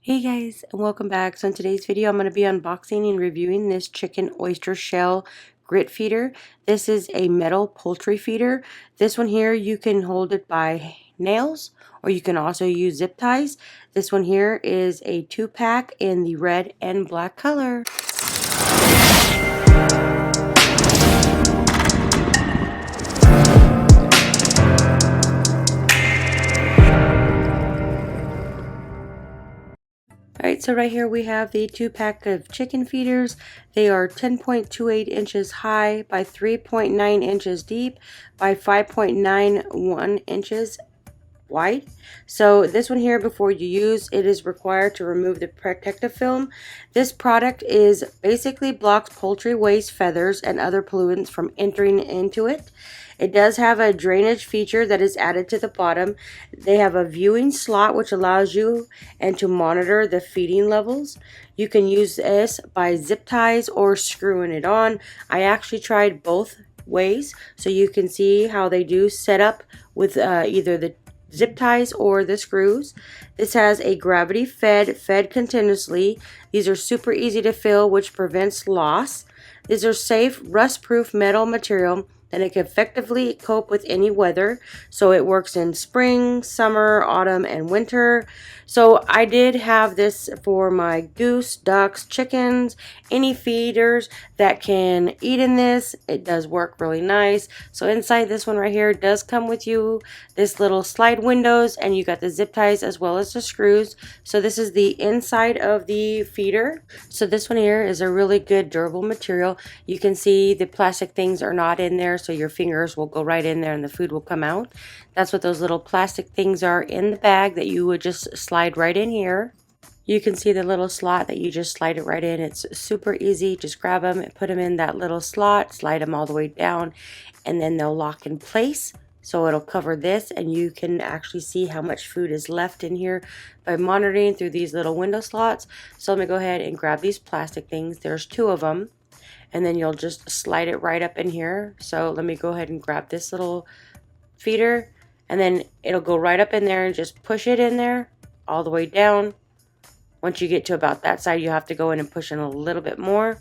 Hey guys, and welcome back. So in today's video I'm going to be unboxing and reviewing this chicken oyster shell grit feeder. This is a metal poultry feeder. This one here you can hold it by nails or you can also use zip ties. This one here is a 2-pack in the red and black color. Alright, so right here we have the 2-pack of chicken feeders. They are 10.28 inches high by 3.9 inches deep by 5.91 inches wide. So this one here, before you use it, is required to remove the protective film. This product is basically blocks poultry waste, feathers, and other pollutants from entering into it. It does have a drainage feature that is added to the bottom. They have a viewing slot which allows you to monitor the feeding levels. You can use this by zip ties or screwing it on. I actually tried both ways, so you can see how they do set up with either the zip ties or the screws. This has a gravity fed continuously. These are super easy to fill, which prevents loss. These are safe, rust-proof metal material and it can effectively cope with any weather. So it works in spring, summer, autumn, and winter. So I did have this for my goose, ducks, chickens, any feeders that can eat in this. It does work really nice. So inside this one right here does come with you this little slide windows, and you got the zip ties as well as the screws. So this is the inside of the feeder. So this one here is a really good durable material. You can see the plastic things are not in there, so your fingers will go right in there and the food will come out. That's what those little plastic things are in the bag that you would just slide right in here. You can see the little slot that you just slide it right in. It's super easy. Just grab them and put them in that little slot, slide them all the way down, and then they'll lock in place. So it'll cover this, and you can actually see how much food is left in here by monitoring through these little window slots. So let me go ahead and grab these plastic things. There's 2 of them. And then you'll just slide it right up in here. So let me go ahead and grab this little feeder, and then it'll go right up in there, and just push it in there all the way down. Once you get to about that side, you have to go in and push in a little bit more.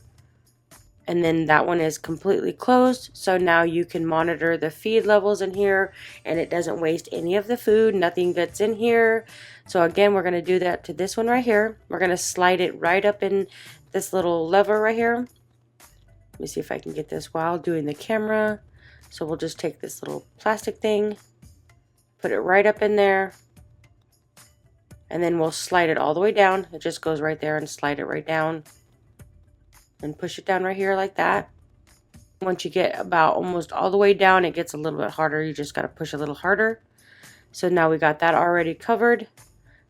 And then that one is completely closed. So now you can monitor the feed levels in here, and it doesn't waste any of the food. Nothing gets in here. So again, we're going to do that to this one right here. We're going to slide it right up in this little lever right here. Let me see if I can get this while doing the camera. So we'll just take this little plastic thing, put it right up in there, and then we'll slide it all the way down. It just goes right there, and slide it right down and push it down right here like that. Once you get about almost all the way down, it gets a little bit harder. You just got to push a little harder. So now we got that already covered.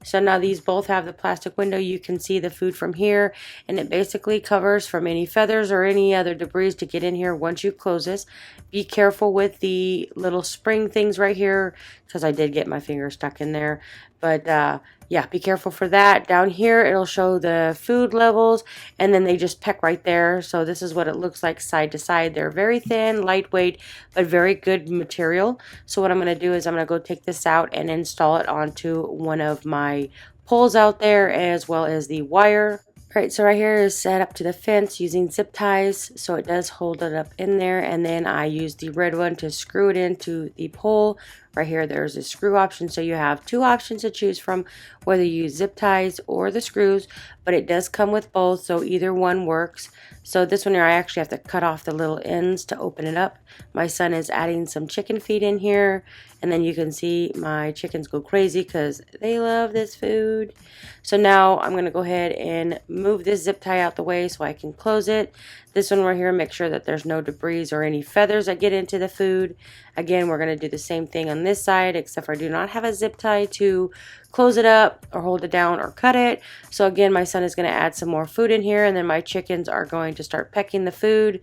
So now these both have the plastic window. You can see the food from here, and it basically covers from any feathers or any other debris to get in here once you close this. Be careful with the little spring things right here, because I did get my finger stuck in there. But yeah, be careful for that. Down here it'll show the food levels, and then they just peck right there. So this is what it looks like side to side. They're very thin, lightweight, but very good material. So what I'm going to do is I'm going to go take this out and install it onto one of my poles out there, as well as the wire. Alright, so right here is set up to the fence using zip ties, so it does hold it up in there, and then I use the red one to screw it into the pole. Right here there's a screw option, so you have 2 options to choose from, whether you use zip ties or the screws, but it does come with both, so either one works. So this one here, I actually have to cut off the little ends to open it up. My son is adding some chicken feed in here, and then you can see my chickens go crazy because they love this food. So now I'm going to go ahead and move this zip tie out the way so I can close it. This one right here, make sure that there's no debris or any feathers that get into the food. Again, we're going to do the same thing on this side, except for I do not have a zip tie to close it up or hold it down or cut it. So again, my son is going to add some more food in here, and then my chickens are going to start pecking the food.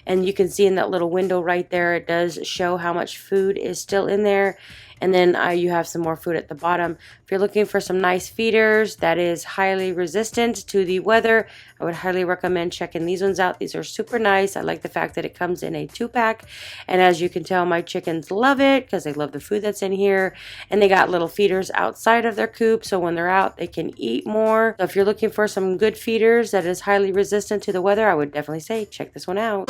And you can see in that little window right there, it does show how much food is still in there. And then you have some more food at the bottom. If you're looking for some nice feeders that is highly resistant to the weather, I would highly recommend checking these ones out. These are super nice. I like the fact that it comes in a 2-pack. And as you can tell, my chickens love it because they love the food that's in here. And they got little feeders outside of their coop, so when they're out, they can eat more. So if you're looking for some good feeders that is highly resistant to the weather, I would definitely say check this one out.